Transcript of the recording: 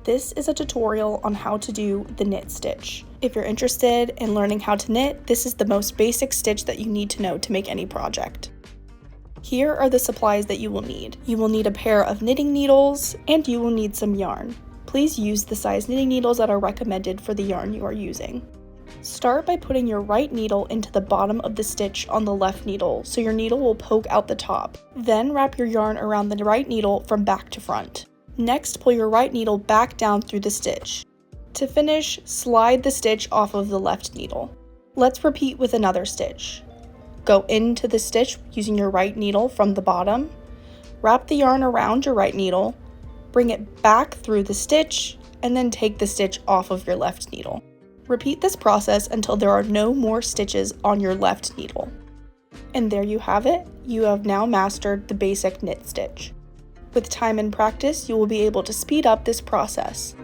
This is a tutorial on how to do the knit stitch. If you're interested in learning how to knit, this is the most basic stitch that you need to know to make any project. Here are the supplies that you will need. You will need a pair of knitting needles, and you will need some yarn. Please use the size knitting needles that are recommended for the yarn you are using. Start by putting your right needle into the bottom of the stitch on the left needle, so your needle will poke out the top. Then wrap your yarn around the right needle from back to front. Next, pull your right needle back down through the stitch. To finish, slide the stitch off of the left needle. Let's repeat with another stitch. Go into the stitch using your right needle from the bottom. Wrap the yarn around your right needle, bring it back through the stitch, and then take the stitch off of your left needle. Repeat this process until there are no more stitches on your left needle. And there you have it. You have now mastered the basic knit stitch. With time and practice, you will be able to speed up this process.